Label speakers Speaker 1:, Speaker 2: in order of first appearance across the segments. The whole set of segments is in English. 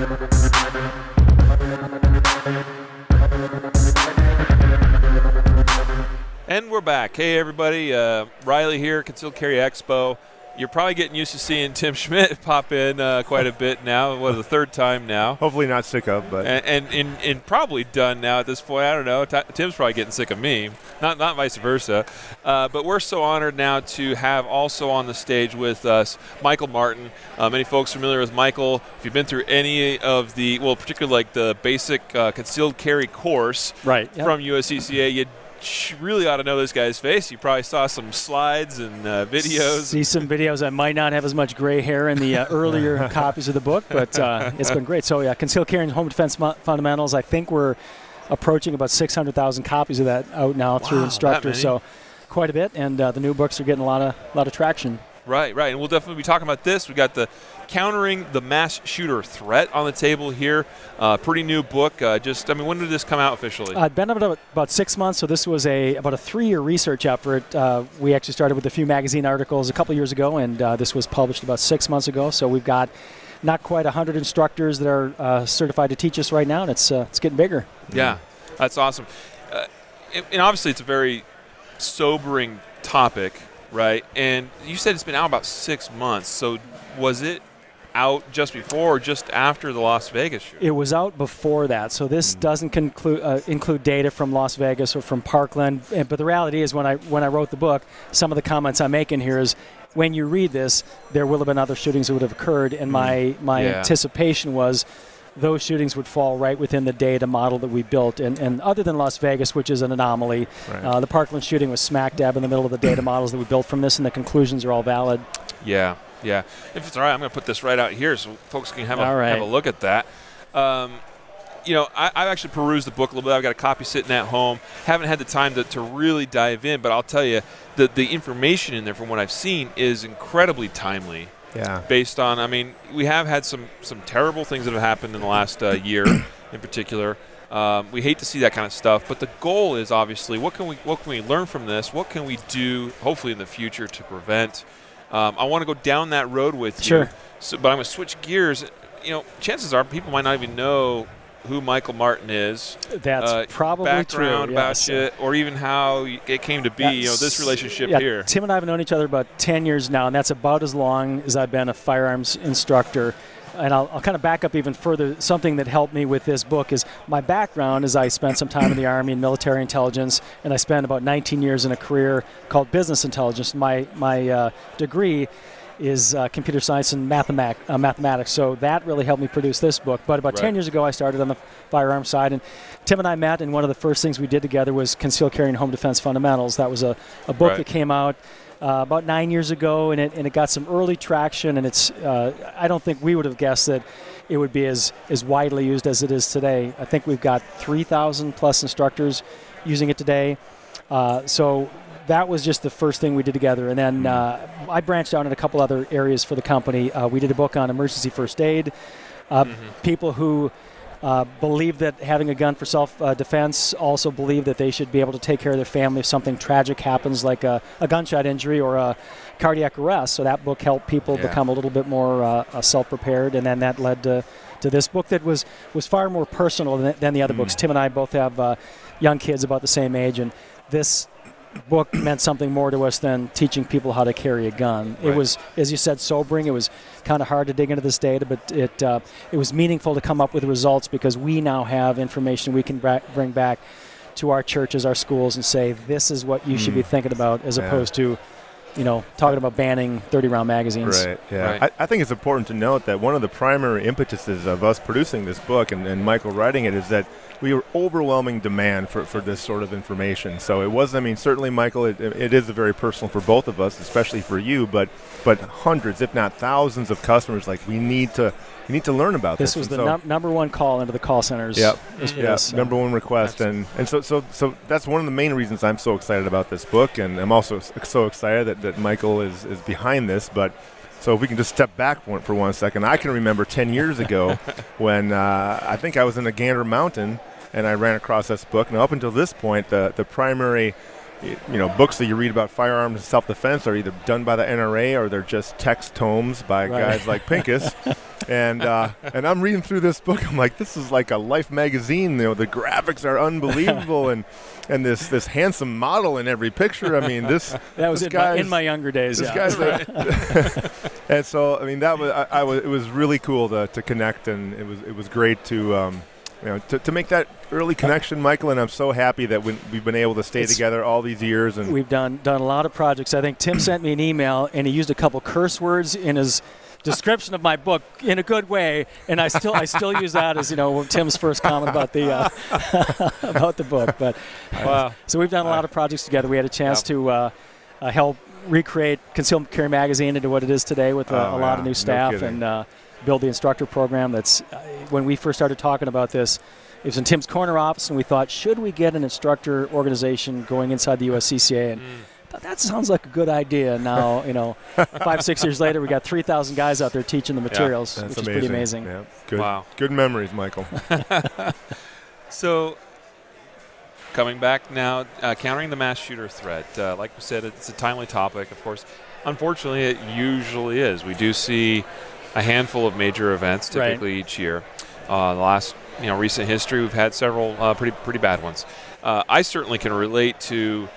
Speaker 1: And we're back. Hey, everybody. Riley here, Concealed Carry Expo. You're probably getting used to seeing Tim Schmidt pop in quite a bit now. What, the third time now?
Speaker 2: Hopefully not sick of, but
Speaker 1: and probably done now at this point. I don't know. Tim's probably getting sick of me, not vice versa. But we're so honored now to have also on the stage with us Michael Martin. Many folks familiar with Michael. If you've been through any of the, well, particularly like the basic concealed carry course from USCCA, you really ought to know this guy's face. You probably saw some slides and videos.
Speaker 3: See some videos. I might not have as much gray hair in the earlier copies of the book, but it's been great. So yeah, Concealed Carry and Home Defense Fundamentals. I think we're approaching about 600,000 copies of that out now through instructors. So quite a bit, and the new books are getting a lot of traction.
Speaker 1: Right, and we'll definitely be talking about this. We got the Countering the Mass Shooter Threat on the table here. Pretty new book. When did this come out officially?
Speaker 3: It's been about 6 months, so this was about a 3-year research effort. We actually started with a few magazine articles a couple years ago, and this was published about 6 months ago. So we've got not quite 100 instructors that are certified to teach us right now, and it's getting bigger.
Speaker 1: Yeah, that's awesome. And obviously it's a very sobering topic, right? And you said it's been out about 6 months. So was it out just before or just after the Las Vegas shoot?
Speaker 3: It was out before that, so this doesn't include data from Las Vegas or from Parkland. But the reality is, when I wrote the book, some of the comments I'm making here is, when you read this, there will have been other shootings that would have occurred, and my anticipation was those shootings would fall right within the data model that we built. And other than Las Vegas, which is an anomaly, the Parkland shooting was smack dab in the middle of the data models that we built from this, and the conclusions are all valid.
Speaker 1: Yeah. If it's all right, I'm going to put this right out here so folks can have a look at that. I've actually perused the book a little bit. I've got a copy sitting at home. Haven't had the time to really dive in, but I'll tell you, the information in there from what I've seen is incredibly timely.
Speaker 2: Yeah.
Speaker 1: Based on, we have had some terrible things that have happened in the last year in particular. We hate to see that kind of stuff, but the goal is obviously what can we learn from this? What can we do, hopefully in the future, to prevent? I want to go down that road with you. So, but I'm going to switch gears. Chances are people might not even know who Michael Martin is.
Speaker 3: That's probably
Speaker 1: background
Speaker 3: true.
Speaker 1: About you, or even how it came to be. This relationship here.
Speaker 3: Tim and I have known each other about 10 years now, and that's about as long as I've been a firearms instructor. And I'll kind of back up even further. Something that helped me with this book is my background is I spent some time in the Army and military intelligence, and I spent about 19 years in a career called business intelligence. My degree is computer science and mathematics, so that really helped me produce this book. But about 10 years ago, I started on the firearm side, and Tim and I met, and one of the first things we did together was Concealed Carry and Home Defense Fundamentals. That was a book that came out about 9 years ago, and it got some early traction, and it's I don't think we would have guessed that it would be as widely used as it is today. I think we've got 3,000 plus instructors using it today. So that was just the first thing we did together, and then I branched out in a couple other areas for the company. We did a book on emergency first aid. People who believe that having a gun for self-defense also believe that they should be able to take care of their family if something tragic happens, like a gunshot injury or a cardiac arrest. So that book helped people become a little bit more self-prepared, and then that led to this book that was far more personal than the other books. Tim and I both have young kids about the same age, and this book meant something more to us than teaching people how to carry a gun. It was, as you said, sobering. It was kind of hard to dig into this data, but it was meaningful to come up with results because we now have information we can bring back to our churches, our schools, and say, this is what you should be thinking about, as opposed to talking about banning 30-round magazines.
Speaker 2: Right, yeah. Right. I think it's important to note that one of the primary impetuses of us producing this book and Michael writing it is that we were overwhelming demand for this sort of information. So it was, certainly, Michael, it is very personal for both of us, especially for you, but hundreds, if not thousands of customers, like, we need to learn about this.
Speaker 3: This was the number one call into the call centers.
Speaker 2: Number one request. And so that's one of the main reasons I'm so excited about this book, and I'm also so excited that Michael is behind this. But so if we can just step back for 1 second, I can remember 10 years ago when I think I was in a Gander Mountain, and I ran across this book. Now, up until this point, the primary books that you read about firearms and self-defense are either done by the NRA or they're just text tomes by guys like Pincus. And I'm reading through this book. I'm like, this is like a Life magazine. The graphics are unbelievable, and this handsome model in every picture. I mean, that
Speaker 3: was in my younger days.
Speaker 2: This guy's and so I mean, it was really cool to connect, and it was great to make that early connection, Michael. And I'm so happy that we've been able to stay together all these years. And
Speaker 3: we've done a lot of projects. I think Tim sent me an email, and he used a couple curse words in his description of my book in a good way, and I still use that as Tim's first comment about the about the book. But
Speaker 1: wow.
Speaker 3: So we've done a lot of projects together. We had a chance to help recreate Concealed Carry Magazine into what it is today with a lot of new staff, and build the instructor program. That's when we first started talking about this. It was in Tim's corner office, and we thought, should we get an instructor organization going inside the USCCA? And that sounds like a good idea. Now, 5-6 years later, we got 3,000 guys out there teaching the materials, which is pretty amazing.
Speaker 2: Yeah. Good.
Speaker 1: Wow.
Speaker 2: Good memories, Michael.
Speaker 1: So, coming back now, countering the mass shooter threat. Like we said, it's a timely topic, of course. Unfortunately, it usually is. We do see a handful of major events typically each year. The last, recent history, we've had several pretty bad ones. I certainly can relate to,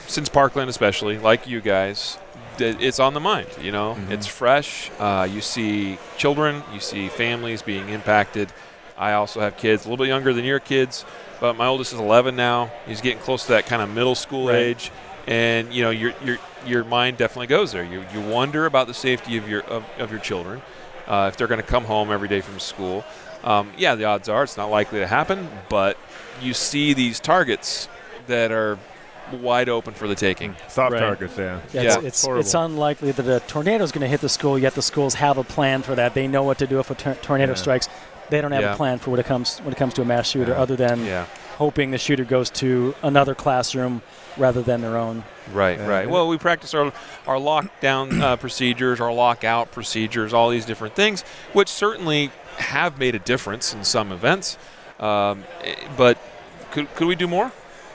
Speaker 1: since Parkland especially, like you guys, it's on the mind, It's fresh. You see children, you see families being impacted. I also have kids a little bit younger than your kids, but my oldest is 11 now. He's getting close to that kind of middle school age, and your mind definitely goes there. You wonder about the safety of your children, if they're going to come home every day from school. The odds are it's not likely to happen, but you see these targets that are wide open for the taking.
Speaker 2: Soft targets, yeah.
Speaker 3: It's unlikely that a tornado is going to hit the school, yet the schools have a plan for that. They know what to do if a tornado strikes. They don't have a plan for when it comes to a mass shooter, other than hoping the shooter goes to another classroom rather than their own.
Speaker 1: Right. Well, we practice our lockdown procedures, our lockout procedures, all these different things, which certainly have made a difference in some events. But could we do more?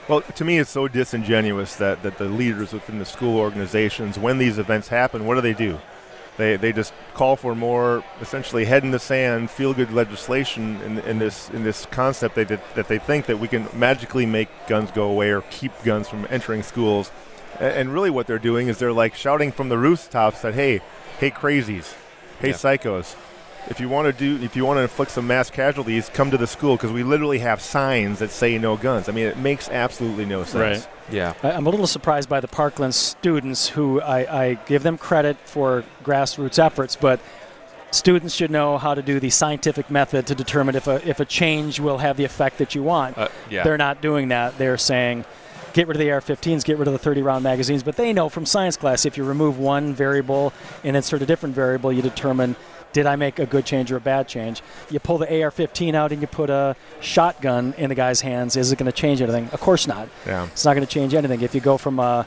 Speaker 2: Well, to me, it's so disingenuous that the leaders within the school organizations, when these events happen, what do? They just call for more, essentially, head in the sand, feel-good legislation in this concept that they think that we can magically make guns go away or keep guns from entering schools. And really what they're doing is they're like shouting from the rooftops that, hey crazies, hey psychos, if you want to inflict some mass casualties, come to the school, because we literally have signs that say no guns. I mean, it makes absolutely no sense.
Speaker 3: Right.
Speaker 1: Yeah.
Speaker 3: I'm a little surprised by the Parkland students, who I give them credit for grassroots efforts, but students should know how to do the scientific method to determine if a change will have the effect that you want. They're not doing that. They're saying, get rid of the AR-15s, get rid of the 30-round magazines. But they know from science class, if you remove one variable and insert a different variable, you determine, did I make a good change or a bad change? You pull the AR-15 out and you put a shotgun in the guy's hands. Is it going to change anything? Of course not.
Speaker 2: Yeah.
Speaker 3: It's not going to change anything. If you go from a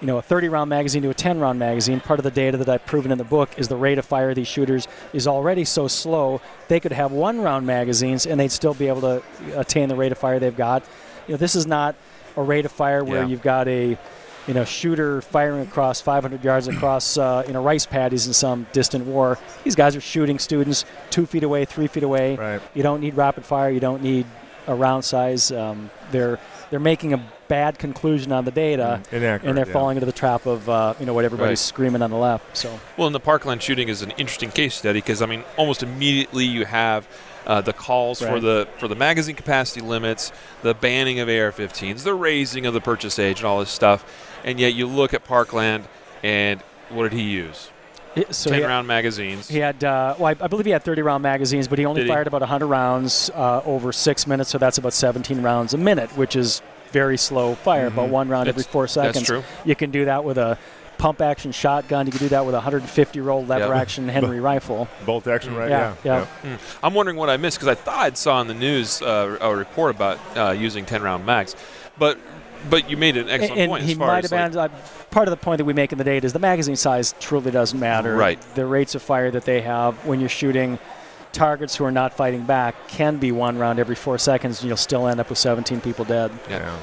Speaker 3: 30-round magazine to a 10-round magazine, part of the data that I've proven in the book is the rate of fire of these shooters is already so slow, they could have 1-round magazines and they'd still be able to attain the rate of fire they've got. This is not a rate of fire where you've got a shooter firing across 500 yards across rice paddies in some distant war. These guys are shooting students 2 feet away, 3 feet away.
Speaker 2: Right.
Speaker 3: You don't need rapid fire. You don't need a round size. They're making a bad conclusion on the data,
Speaker 2: Inaccurate,
Speaker 3: and they're falling into the trap of what everybody's screaming on the left. So,
Speaker 1: well, and the Parkland shooting is an interesting case study, because almost immediately you have the calls for the magazine capacity limits, the banning of AR-15s, the raising of the purchase age, and all this stuff. And yet you look at Parkland, and what did he use? 10-round magazines.
Speaker 3: He had, I believe he had 30-round magazines, but he only fired about 100 rounds over 6 minutes, so that's about 17 rounds a minute, which is very slow fire, about 1 round every 4 seconds.
Speaker 1: That's true.
Speaker 3: You can do that with a pump-action shotgun. You can do that with a 150-roll lever-action Henry rifle.
Speaker 2: Bolt-action, right?
Speaker 3: Yeah.
Speaker 1: I'm wondering what I missed, because I thought I saw in the news a report about using 10-round mags. But you made an excellent point.
Speaker 3: He might have been. Part of the point that we make in the data is the magazine size truly doesn't matter.
Speaker 1: Right.
Speaker 3: The rates of fire that they have when you're shooting targets who are not fighting back can be 1 round every 4 seconds, and you'll still end up with 17 people dead.
Speaker 1: Yeah.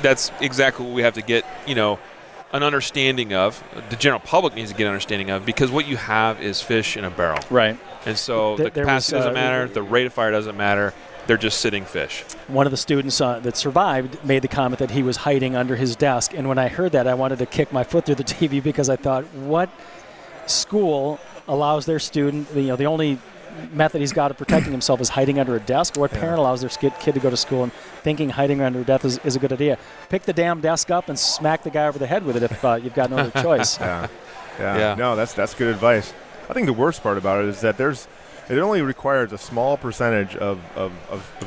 Speaker 1: that's exactly what we have to get, an understanding of. The general public needs to get an understanding of, because what you have is fish in a barrel.
Speaker 3: Right.
Speaker 1: And so the capacity doesn't matter, the rate of fire doesn't matter. They're just sitting fish.
Speaker 3: One of the students that survived made the comment that he was hiding under his desk. And when I heard that, I wanted to kick my foot through the TV, because I thought, what school allows their student, the only method he's got of protecting himself is hiding under a desk? What parent allows their kid to go to school and thinking hiding under a desk is a good idea? Pick the damn desk up and smack the guy over the head with it if you've got no other choice.
Speaker 2: Yeah. No, that's good advice. I think the worst part about it is that it only requires a small percentage of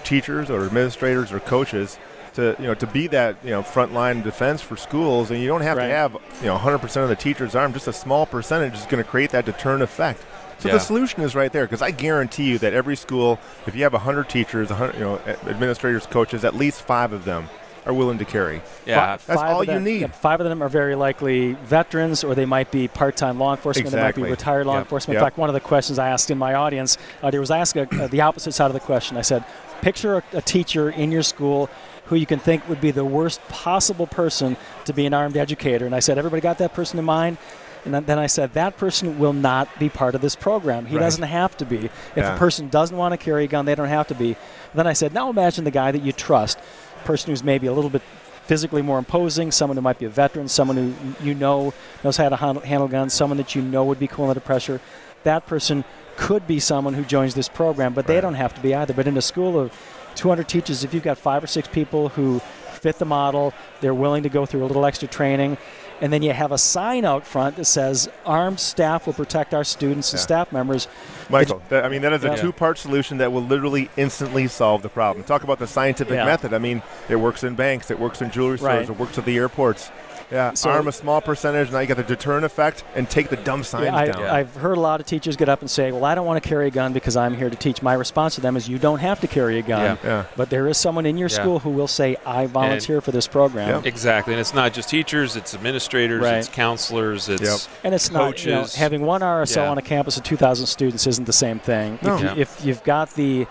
Speaker 2: teachers or administrators or coaches to be that frontline defense for schools, and you don't have to have 100% of the teachers armed. Just a small percentage is going to create that deterrent effect. So the solution is right there, because I guarantee you that every school, if you have 100 teachers, 100 administrators, coaches, at least 5 of them are willing to carry.
Speaker 1: Yeah,
Speaker 2: that's all you need.
Speaker 3: 5 of them are very likely veterans, or they might be part-time law enforcement.
Speaker 2: Exactly.
Speaker 3: They might be retired law enforcement. In fact, one of the questions I asked in my audience, there was the opposite side of the question. I said, picture a teacher in your school who you can think would be the worst possible person to be an armed educator. And I said, everybody got that person in mind? And then I said, that person will not be part of this program. He doesn't have to be. If a person doesn't want to carry a gun, they don't have to be. Then I said, now imagine the guy that you trust, a person who's maybe a little bit physically more imposing, someone who might be a veteran, someone who knows how to handle guns, someone that would be cool under pressure. That person could be someone who joins this program, but they don't have to be either. But in a school of 200 teachers, if you've got 5 or 6 people who fit the model, they're willing to go through a little extra training, and then you have a sign out front that says, armed staff will protect our students and staff members.
Speaker 2: Michael, that is a 2-part solution that will literally instantly solve the problem. Talk about the scientific method. I mean, it works in banks, it works in jewelry stores, it works at the airports. Yeah, so arm a small percentage, now you got the deterrent effect, and take the dumb signs down.
Speaker 3: I've heard a lot of teachers get up and say, well, I don't want to carry a gun because I'm here to teach. My response to them is, you don't have to carry a gun, but there is someone in your school who will say, I volunteer for this program.
Speaker 1: Exactly, and it's not just teachers, it's administrators, it's counselors, it's
Speaker 3: and it's
Speaker 1: coaches.
Speaker 3: Not, having one RSO on a campus of 2,000 students isn't the same thing.
Speaker 2: No.
Speaker 3: If you've got the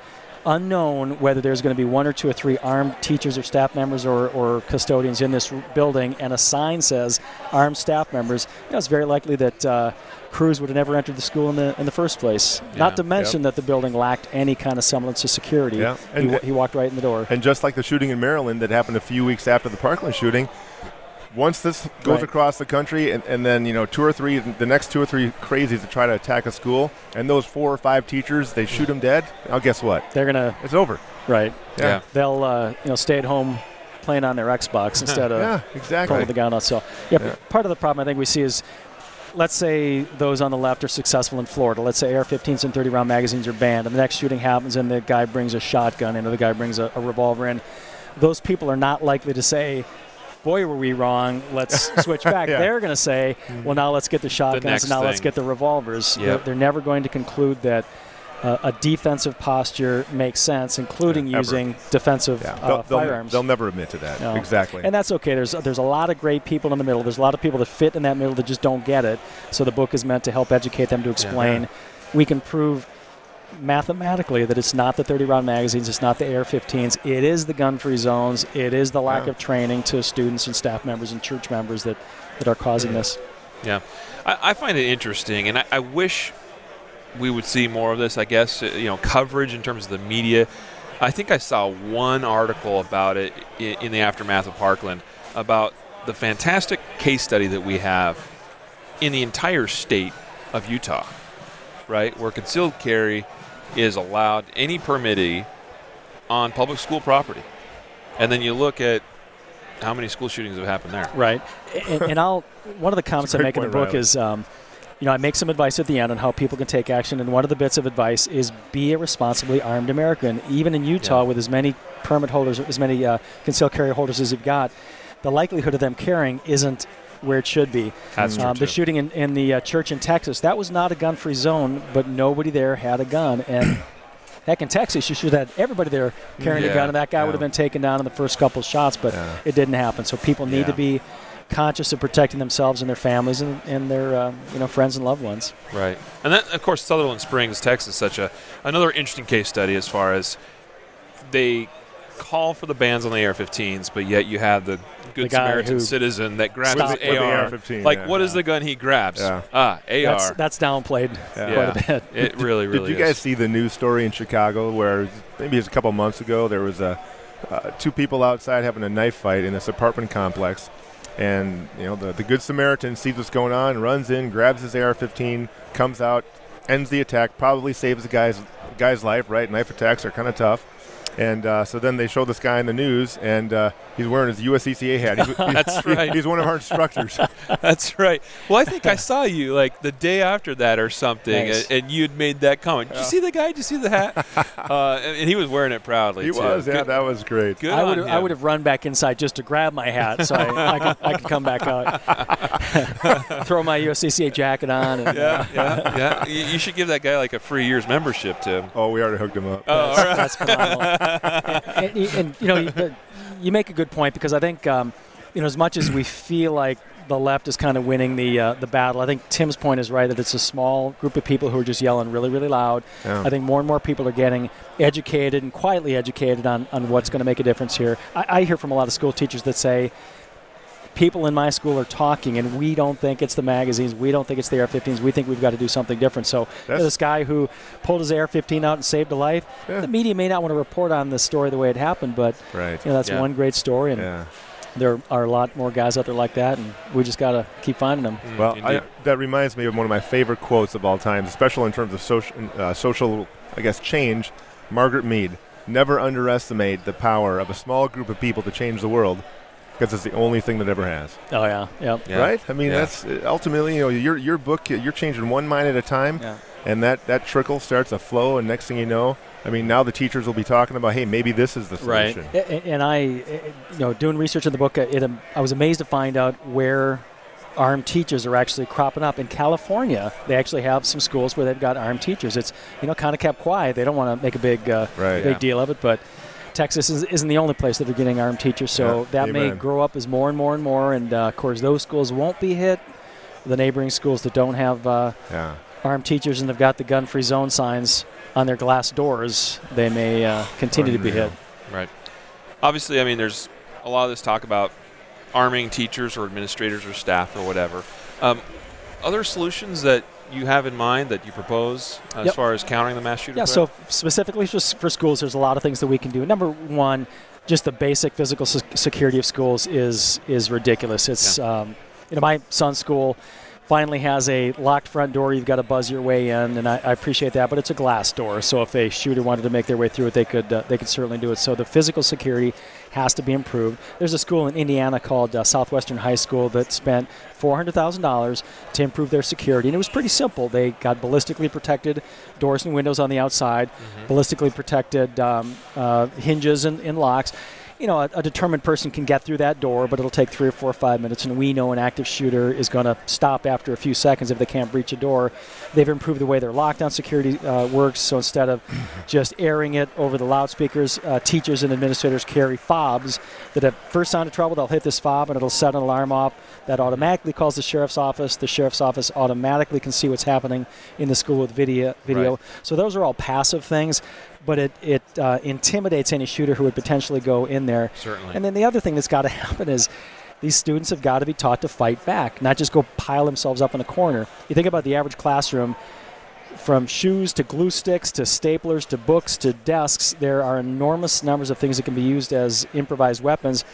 Speaker 3: unknown whether there's going to be 1 or 2 or 3 armed teachers or staff members or custodians in this building, and a sign says armed staff members, it's very likely that Cruz would have never entered the school in the first place. Not to mention that the building lacked any kind of semblance of security. And he walked right in the door.
Speaker 2: And just like the shooting in Maryland that happened a few weeks after the Parkland shooting, once this goes across the country, and then the next 2 or 3 crazies that try to attack a school, and those 4 or 5 teachers, they shoot them dead. Now guess what? It's over.
Speaker 3: Right. Yeah. They'll stay at home playing on their Xbox instead of pulling the gun out. So part of the problem I think we see is, let's say those on the left are successful in Florida. Let's say AR-15s and 30-round magazines are banned, and the next shooting happens, and the guy brings a shotgun in, or the guy brings a revolver in. Those people are not likely to say, boy, were we wrong, let's switch back. They're going to say, well, now let's get the shotguns, and now let's get the revolvers. They're never going to conclude that a defensive posture makes sense, including using defensive firearms.
Speaker 2: They'll never admit to that. No. Exactly.
Speaker 3: And that's okay. There's a lot of great people in the middle. There's a lot of people that fit in that middle that just don't get it. So the book is meant to help educate them, to explain. We can prove mathematically that it's not the 30-round magazines, it's not the AR-15s, it is the gun-free zones, it is the lack of training to students and staff members and church members that are causing this.
Speaker 1: Yeah. I find it interesting, and I wish we would see more of this, I guess, coverage in terms of the media. I think I saw one article about it in the aftermath of Parkland, about the fantastic case study that we have in the entire state of Utah, right, where concealed carry is allowed, any permittee, on public school property. And then you look at how many school shootings have happened there.
Speaker 3: Right. And one of the comments I make in the book is, I make some advice at the end on how people can take action, and one of the bits of advice is be a responsibly armed American. Even in Utah, with as many permit holders, as many concealed carry holders as you've got, the likelihood of them carrying isn't where it should be.
Speaker 1: That's true.
Speaker 3: The shooting in the church in Texas, that was not a gun-free zone, but nobody there had a gun. And heck, in Texas, you should have had everybody there carrying a gun, and that guy would have been taken down in the first couple of shots, but it didn't happen. So people need to be conscious of protecting themselves and their families and their friends and loved ones.
Speaker 1: Right. And that, of course, Sutherland Springs, Texas, such another interesting case study as far as they call for the bans on the AR-15s, but yet you have the Good
Speaker 3: guy
Speaker 1: Samaritan
Speaker 3: who
Speaker 1: citizen that grabs
Speaker 3: stopped
Speaker 1: his
Speaker 2: with the
Speaker 1: AR.
Speaker 2: AR-15,
Speaker 1: Like,
Speaker 2: yeah.
Speaker 1: what is the gun he grabs?
Speaker 2: Yeah.
Speaker 1: AR.
Speaker 3: That's downplayed quite a bit.
Speaker 1: It really, really
Speaker 2: Did you
Speaker 1: is.
Speaker 2: guys see the news story in Chicago where maybe it was a couple months ago there was two people outside having a knife fight in this apartment complex, and the Good Samaritan sees what's going on, runs in, grabs his AR-15, comes out, ends the attack, probably saves the guy's life. Right? Knife attacks are kind of tough. And so then they show this guy in the news, and he's wearing his USCCA hat.
Speaker 1: That's right.
Speaker 2: He's one of our instructors.
Speaker 1: That's right. Well, I think I saw you like the day after that or something,
Speaker 3: Nice.
Speaker 1: and you had made that comment. Did you see the guy? Did you see the hat? And he was wearing it proudly,
Speaker 2: He
Speaker 1: too.
Speaker 2: was, yeah,
Speaker 1: Good,
Speaker 2: that was great.
Speaker 1: good
Speaker 3: I
Speaker 1: on
Speaker 3: would
Speaker 1: him.
Speaker 3: have run back inside just to grab my hat so I could come back out, throw my USCCA jacket on. And,
Speaker 1: Yeah. You should give that guy like a free year's membership, Tim.
Speaker 2: Oh, we already hooked him up.
Speaker 1: Oh, all right.
Speaker 3: That's phenomenal. and you make a good point, because I think as much as we feel like the left is kind of winning the battle, I think Tim's point is right, that it's a small group of people who are just yelling really, really loud.
Speaker 2: Yeah.
Speaker 3: I think more and more people are getting educated and quietly educated on what's going to make a difference here. I hear from a lot of school teachers that say, people in my school are talking, and we don't think it's the magazines. We don't think it's the AR-15s. We think we've got to do something different. So this guy who pulled his AR-15 out and saved a life, the media may not want to report on the story the way it happened, but that's one great story. And there are a lot more guys out there like that, and we just got to keep finding them.
Speaker 2: Well, that reminds me of one of my favorite quotes of all time, especially in terms of social, I guess, change. Margaret Mead: "Never underestimate the power of a small group of people to change the world, because it's the only thing that ever has."
Speaker 3: Oh, yeah. Yep.
Speaker 1: Yeah.
Speaker 2: Right? I mean, that's ultimately, your book, you're changing one mind at a time, and that trickle starts a flow, and next thing you know, I mean, now the teachers will be talking about, hey, maybe this is the solution.
Speaker 3: Right. And I, doing research in the book, I was amazed to find out where armed teachers are actually cropping up. In California, they actually have some schools where they've got armed teachers. It's, kind of kept quiet. They don't want to make a big deal of it, but Texas isn't the only place that are getting armed teachers, so that may grow up as more and more and more, and of course those schools won't be hit. The neighboring schools that don't have armed teachers and they've got the gun-free zone signs on their glass doors, they may continue to be hit.
Speaker 1: Right. Obviously, I mean, there's a lot of this talk about arming teachers or administrators or staff or whatever. Other solutions that you have in mind that you propose as far as countering the mass shooting threat?
Speaker 3: So specifically for schools, there's a lot of things that we can do. Number one, just the basic physical security of schools is ridiculous. It's my son's school finally has a locked front door. You've got to buzz your way in, and I appreciate that, but it's a glass door, so if a shooter wanted to make their way through it, they could certainly do it. So the physical security has to be improved. There's a school in Indiana called Southwestern High School that spent $400,000 to improve their security, and it was pretty simple. They got ballistically protected doors and windows on the outside, ballistically protected hinges and locks. A determined person can get through that door, but it'll take 3 or 4 or 5 minutes, and we know an active shooter is going to stop after a few seconds if they can't breach a door. They've improved the way their lockdown security works, so instead of just airing it over the loudspeakers, teachers and administrators carry fobs that at first sign of trouble, they'll hit this fob and it'll set an alarm off that automatically calls the sheriff's office. The sheriff's office automatically can see what's happening in the school with video.
Speaker 1: Right.
Speaker 3: So those are all passive things, but it intimidates any shooter who would potentially go in there.
Speaker 1: Certainly.
Speaker 3: And then the other thing that's got to happen is these students have got to be taught to fight back, not just go pile themselves up in a corner. You think about the average classroom, from shoes to glue sticks to staplers to books to desks, there are enormous numbers of things that can be used as improvised weapons.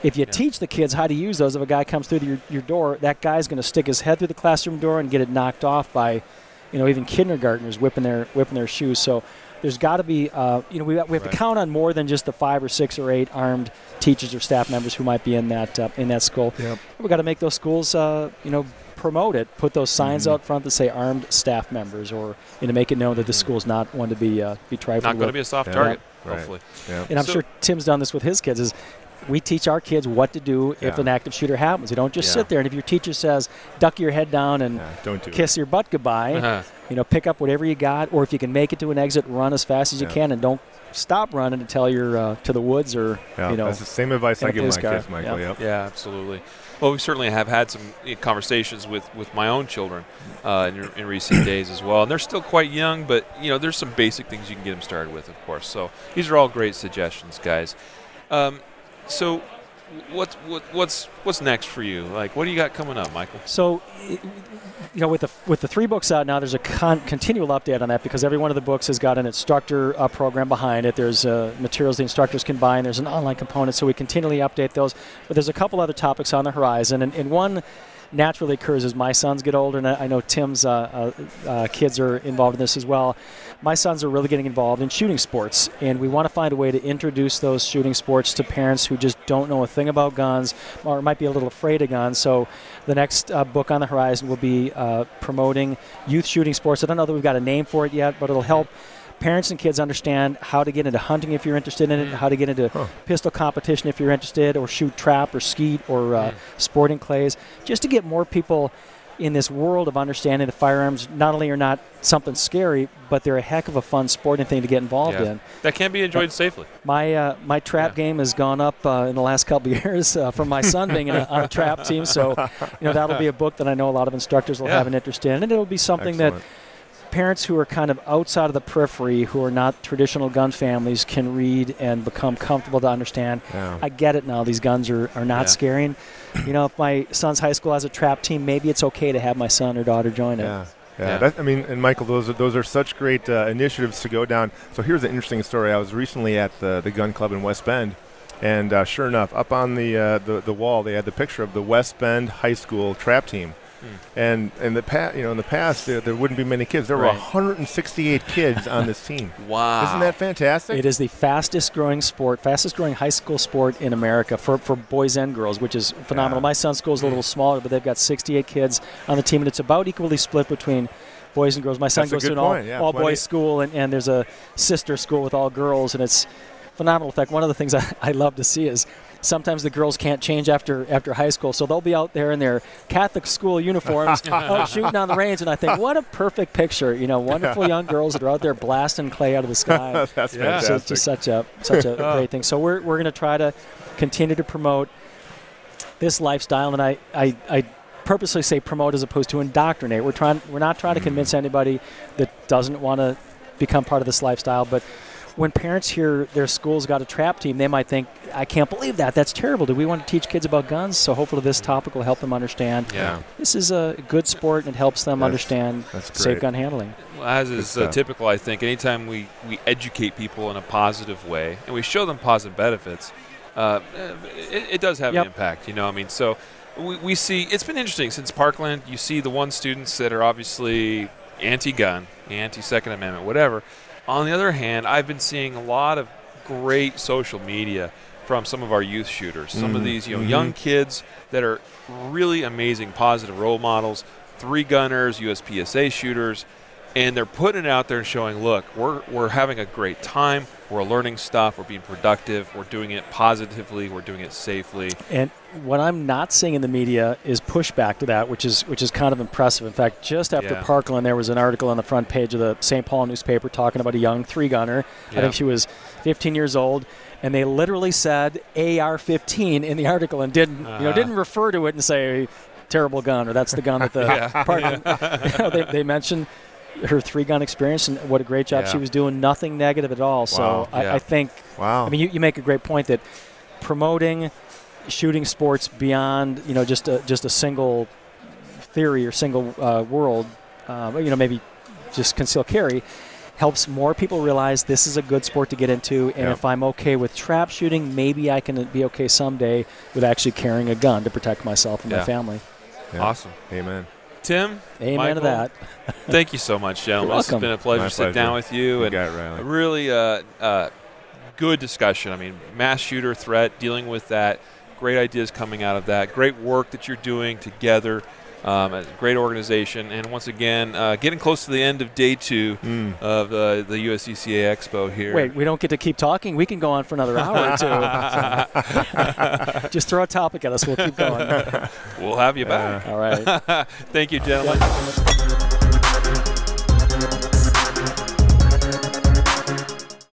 Speaker 3: If you teach the kids how to use those, if a guy comes through your door, that guy's going to stick his head through the classroom door and get it knocked off by, even kindergartners whipping their shoes. So there's got to be, we have to count on more than just the 5 or 6 or 8 armed teachers or staff members who might be in that school.
Speaker 2: Yep.
Speaker 3: We've got to make those schools, promote it, put those signs out front that say armed staff members, or make it known that the school's not one to be trifled with.
Speaker 1: Not going to be a soft target,
Speaker 2: Right.
Speaker 1: hopefully.
Speaker 2: Yeah.
Speaker 3: And I'm sure Tim's done this with his kids. Is we teach our kids what to do if an active shooter happens. You don't just sit there, and if your teacher says, duck your head down and
Speaker 2: don't
Speaker 3: kiss your butt goodbye, pick up whatever you got, or if you can make it to an exit, run as fast as you can, and don't stop running until you're to the woods or,
Speaker 2: that's the same advice I give my kids, Michael.
Speaker 1: Yeah, absolutely. Well, we certainly have had some conversations with my own children in recent days as well. And they're still quite young, but, there's some basic things you can get them started with, of course. So these are all great suggestions, guys. So what's next for you? Like, what do you got coming up, Michael?
Speaker 3: So, with the 3 books out now, there's a continual update on that because every one of the books has got an instructor program behind it. There's materials the instructors can buy, and there's an online component, so we continually update those. But there's a couple other topics on the horizon, and one naturally occurs as my sons get older, and I know Tim's kids are involved in this as well. My sons are really getting involved in shooting sports, and we want to find a way to introduce those shooting sports to parents who just don't know a thing about guns or might be a little afraid of guns. So the next book on the horizon will be promoting youth shooting sports. I don't know that we've got a name for it yet, but it'll help parents and kids understand how to get into hunting if you're interested in it, how to get into pistol competition if you're interested, or shoot trap or skeet or sporting clays, just to get more people in this world of understanding the firearms not only are not something scary, but they're a heck of a fun sporting thing to get involved in.
Speaker 1: That can be enjoyed safely.
Speaker 3: My trap game has gone up in the last couple of years from my son being on a trap team, so that'll be a book that I know a lot of instructors will have an interest in, and it'll be something that parents who are kind of outside of the periphery, who are not traditional gun families, can read and become comfortable to understand. I get it now. These guns are not scary. And, if my son's high school has a trap team, maybe it's okay to have my son or daughter join it.
Speaker 2: And Michael, those are such great initiatives to go down. So here's an interesting story. I was recently at the gun club in West Bend, and sure enough, up on the wall, they had the picture of the West Bend High School trap team. And in the past, there wouldn't be many kids. There were 168 kids on this team.
Speaker 1: Wow.
Speaker 2: Isn't that fantastic?
Speaker 3: It is the fastest growing high school sport in America for boys and girls, which is phenomenal. My son's school is a little smaller, but they've got 68 kids on the team, and it's about equally split between boys and girls. My son goes to an all-boys school, and there's a sister school with all girls, and it's phenomenal. In fact, one of the things I love to see is sometimes the girls can't change after high school, so they'll be out there in their Catholic school uniforms out shooting on the range, and I think, what a perfect picture. Wonderful young girls that are out there blasting clay out of the sky.
Speaker 2: That's fantastic.
Speaker 3: So it's just such a great thing. So we're going to try to continue to promote this lifestyle, and I purposely say promote as opposed to indoctrinate. We're not trying to convince anybody that doesn't want to become part of this lifestyle, but when parents hear their school's got a trap team, they might think, I can't believe that. That's terrible. Do we want to teach kids about guns? So hopefully this topic will help them understand this is a good sport, and it helps them understand safe gun handling.
Speaker 1: Well, as is typical, I think, anytime we educate people in a positive way and we show them positive benefits, it does have an impact. So we see, it's been interesting since Parkland. You see the one students that are obviously anti-gun, anti-Second Amendment, whatever. On the other hand, I've been seeing a lot of great social media from some of our youth shooters. Some of these young kids that are really amazing positive role models, 3-gunners, USPSA shooters, and they're putting it out there and showing, look, we're having a great time, we're learning stuff, we're being productive, we're doing it positively, we're doing it safely.
Speaker 3: And what I'm not seeing in the media is pushback to that, which is kind of impressive. In fact, just after Parkland, there was an article on the front page of the St. Paul newspaper talking about a young 3-gunner. I think she was 15 years old, and they literally said AR-15 in the article and didn't refer to it and say terrible gun, or that's the gun that the Parkland. They mentioned her 3-gun experience and what a great job she was doing. Nothing negative at all. So I think. I mean, you make a great point that promoting shooting sports beyond just a single theory or single world, maybe just concealed carry, helps more people realize this is a good sport to get into, and if I'm okay with trap shooting, maybe I can be okay someday with actually carrying a gun to protect myself and my family.
Speaker 1: Awesome.
Speaker 2: Amen.
Speaker 1: Tim,
Speaker 3: amen
Speaker 1: Michael,
Speaker 3: to that.
Speaker 1: Thank you so much, gentlemen.
Speaker 3: You're
Speaker 1: this has been a pleasure
Speaker 2: My
Speaker 1: to sit
Speaker 2: pleasure.
Speaker 1: down with you.
Speaker 2: You got it, Riley.
Speaker 1: Really good discussion. I mean, mass shooter threat, dealing with that, great ideas coming out of that, great work that you're doing together. A great organization, and once again, getting close to the end of day 2 of the USCCA Expo here.
Speaker 3: Wait, we don't get to keep talking? We can go on for another hour or two. Just throw a topic at us. We'll keep going.
Speaker 1: We'll have you back.
Speaker 3: All right.
Speaker 1: Thank you, gentlemen.